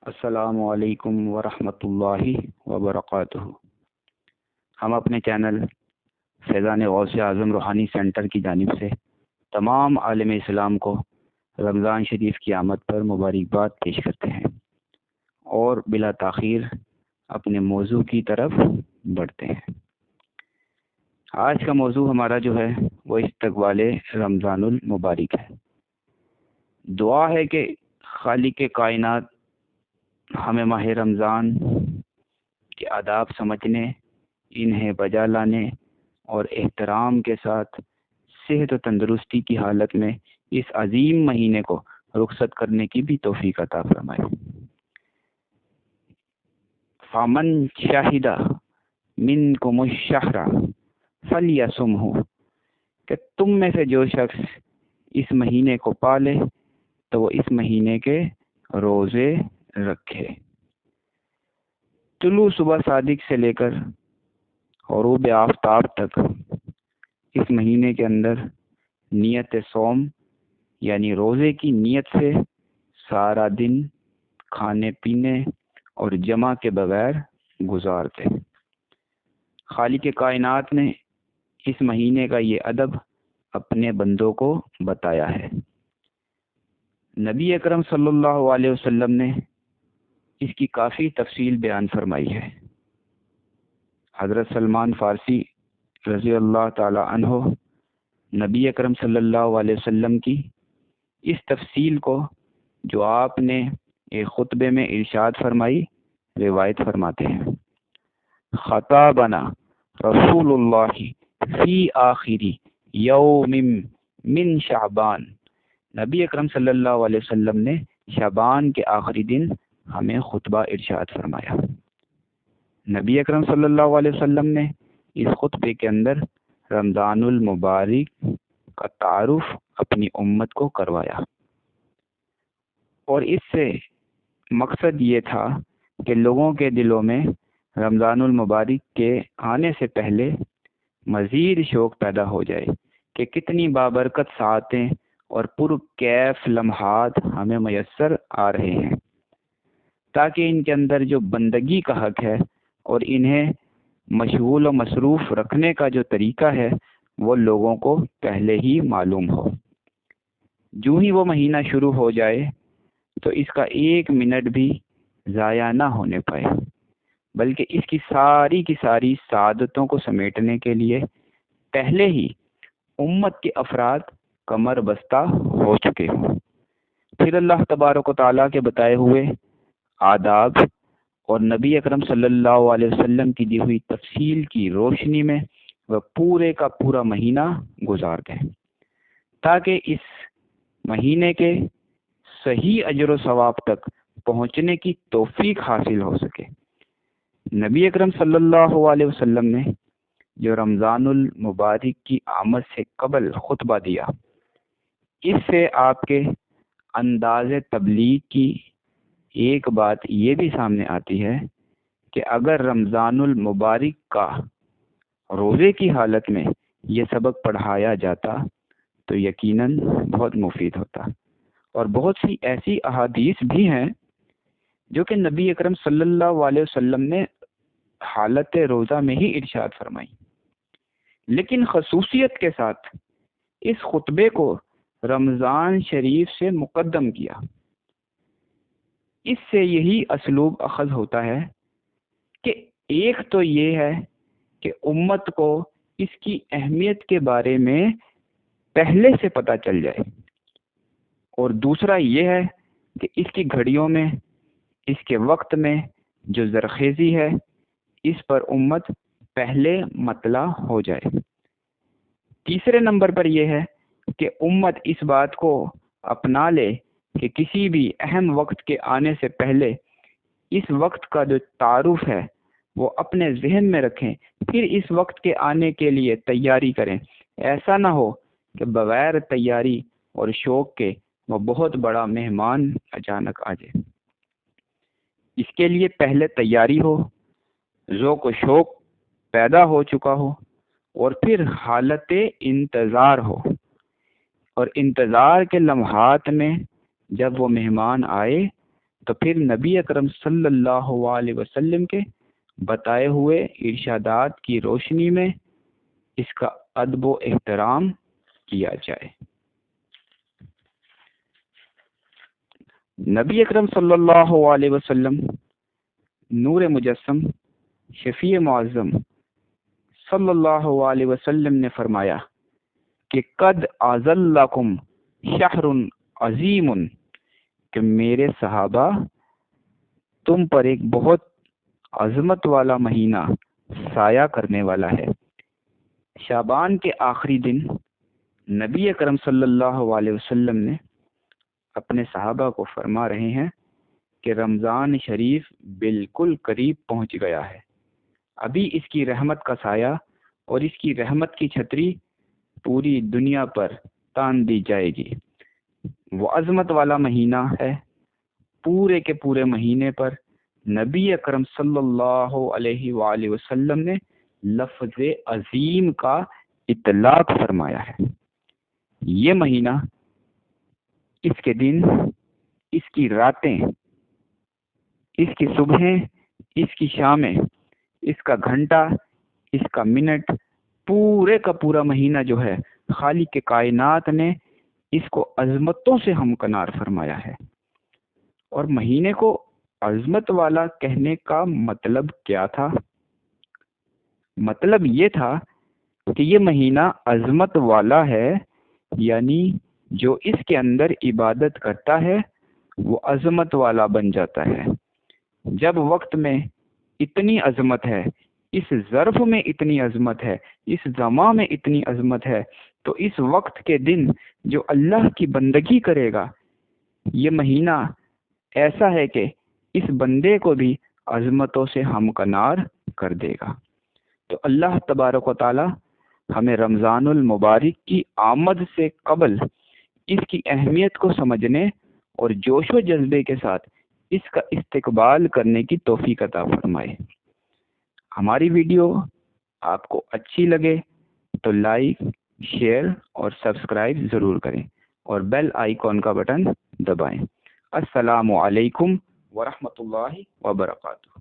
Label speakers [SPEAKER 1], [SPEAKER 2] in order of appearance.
[SPEAKER 1] السلام علیکم ورحمۃ اللہ وبرکاتہ۔ ہم اپنے چینل فیضان غوث اعظم روحانی سینٹر کی جانب سے تمام عالم اسلام کو رمضان شریف کی آمد پر مبارکباد پیش کرتے ہیں اور بلا تاخیر اپنے موضوع کی طرف بڑھتے ہیں۔ آج کا موضوع ہمارا جو ہے وہ استقبال رمضان المبارک ہے۔ دعا ہے کہ خالق کائنات ہمیں ماہ رمضان کے آداب سمجھنے، انہیں بجا لانے اور احترام کے ساتھ صحت و تندرستی کی حالت میں اس عظیم مہینے کو رخصت کرنے کی بھی توفیق عطا فرمائے۔ فمن شاہد منکم الشہر فلیصمہ، کہ تم میں سے جو شخص اس مہینے کو پالے تو وہ اس مہینے کے روزے رکھے۔ طلوع صبح صادق سے لے کر غروب آفتاب تک اس مہینے کے اندر نیت صوم یعنی روزے کی نیت سے سارا دن کھانے پینے اور جمع کے بغیر گزارتے۔ خالق کائنات نے اس مہینے کا یہ ادب اپنے بندوں کو بتایا ہے۔ نبی اکرم صلی اللہ علیہ وسلم نے اس کی کافی تفصیل بیان فرمائی ہے۔ حضرت سلمان فارسی رضی اللہ تعالی عنہ نبی اکرم صلی اللہ علیہ وسلم کی اس تفصیل کو جو آپ نے ایک خطبے میں ارشاد فرمائی روایت فرماتے ہیں۔ خطابنا رسول اللہ فی آخری یوم من شعبان، نبی اکرم صلی اللہ علیہ وسلم نے شعبان کے آخری دن ہمیں خطبہ ارشاد فرمایا۔ نبی اکرم صلی اللہ علیہ وسلم نے اس خطبے کے اندر رمضان المبارک کا تعارف اپنی امت کو کروایا، اور اس سے مقصد یہ تھا کہ لوگوں کے دلوں میں رمضان المبارک کے آنے سے پہلے مزید شوق پیدا ہو جائے کہ کتنی بابرکت ساعتیں اور پرکیف لمحات ہمیں میسر آ رہے ہیں، تاکہ ان کے اندر جو بندگی کا حق ہے اور انہیں مشغول و مصروف رکھنے کا جو طریقہ ہے وہ لوگوں کو پہلے ہی معلوم ہو۔ جو ہی وہ مہینہ شروع ہو جائے تو اس کا ایک منٹ بھی ضائع نہ ہونے پائے، بلکہ اس کی ساری سعادتوں کو سمیٹنے کے لیے پہلے ہی امت کے افراد کمر بستہ ہو چکے ہوں۔ پھر اللہ تبارک و تعالیٰ کے بتائے ہوئے آداب اور نبی اکرم صلی اللہ علیہ وسلم کی دی ہوئی تفصیل کی روشنی میں وہ پورے کا پورا مہینہ گزار دیں، تاکہ اس مہینے کے صحیح اجر و ثواب تک پہنچنے کی توفیق حاصل ہو سکے۔ نبی اکرم صلی اللہ علیہ وسلم نے جو رمضان المبارک کی آمد سے قبل خطبہ دیا، اس سے آپ کے انداز تبلیغ کی ایک بات یہ بھی سامنے آتی ہے کہ اگر رمضان المبارک کا روزے کی حالت میں یہ سبق پڑھایا جاتا تو یقیناً بہت مفید ہوتا، اور بہت سی ایسی احادیث بھی ہیں جو کہ نبی اکرم صلی اللہ علیہ وسلم نے حالت روزہ میں ہی ارشاد فرمائی، لیکن خصوصیت کے ساتھ اس خطبے کو رمضان شریف سے مقدم کیا۔ اس سے یہی اسلوب اخذ ہوتا ہے کہ ایک تو یہ ہے کہ امت کو اس کی اہمیت کے بارے میں پہلے سے پتہ چل جائے، اور دوسرا یہ ہے کہ اس کی گھڑیوں میں، اس کے وقت میں جو زرخیزی ہے اس پر امت پہلے مطلع ہو جائے۔ تیسرے نمبر پر یہ ہے کہ امت اس بات کو اپنا لے کہ کسی بھی اہم وقت کے آنے سے پہلے اس وقت کا جو تعارف ہے وہ اپنے ذہن میں رکھیں، پھر اس وقت کے آنے کے لیے تیاری کریں۔ ایسا نہ ہو کہ بغیر تیاری اور شوق کے وہ بہت بڑا مہمان اچانک آ جائے۔ اس کے لیے پہلے تیاری ہو، ذوق و شوق پیدا ہو چکا ہو، اور پھر حالت انتظار ہو، اور انتظار کے لمحات میں جب وہ مہمان آئے تو پھر نبی اکرم صلی اللہ علیہ وسلم کے بتائے ہوئے ارشادات کی روشنی میں اس کا ادب و احترام کیا جائے۔ نبی اکرم صلی اللہ علیہ وسلم نور مجسم شفیع معظم صلی اللہ علیہ وسلم نے فرمایا کہ قد اذلکم شہر عظیم، کہ میرے صحابہ تم پر ایک بہت عظمت والا مہینہ سایہ کرنے والا ہے۔ شعبان کے آخری دن نبی اکرم صلی اللہ علیہ وسلم نے اپنے صحابہ کو فرما رہے ہیں کہ رمضان شریف بالکل قریب پہنچ گیا ہے، ابھی اس کی رحمت کا سایہ اور اس کی رحمت کی چھتری پوری دنیا پر تان دی جائے گی۔ وہ عظمت والا مہینہ ہے، پورے کے پورے مہینے پر نبی اکرم صلی اللہ علیہ وآلہ وسلم نے لفظ عظیم کا اطلاق فرمایا ہے۔ یہ مہینہ، اس کے دن، اس کی راتیں، اس کی صبحیں، اس کی شامیں، اس کا گھنٹہ، اس کا منٹ، پورے کا پورا مہینہ جو ہے خالق کائنات نے اس کو عظمتوں سے ہمکنار فرمایا ہے۔ اور مہینے کو عظمت والا کہنے کا مطلب کیا تھا؟ مطلب یہ تھا کہ یہ مہینہ عظمت والا ہے، یعنی جو اس کے اندر عبادت کرتا ہے وہ عظمت والا بن جاتا ہے۔ جب وقت میں اتنی عظمت ہے، اس ظرف میں اتنی عظمت ہے، اس زمان میں اتنی عظمت ہے، تو اس وقت کے دن جو اللہ کی بندگی کرے گا، یہ مہینہ ایسا ہے کہ اس بندے کو بھی عظمتوں سے ہمکنار کر دے گا۔ تو اللہ تبارک و تعالی ہمیں رمضان المبارک کی آمد سے قبل اس کی اہمیت کو سمجھنے اور جوش و جذبے کے ساتھ اس کا استقبال کرنے کی توفیق عطا فرمائے۔ ہماری ویڈیو آپ کو اچھی لگے تو لائک، شیئر اور سبسکرائب ضرور کریں اور بیل آئیکن کا بٹن دبائیں۔ السلام علیکم ورحمۃ اللہ وبرکاتہ۔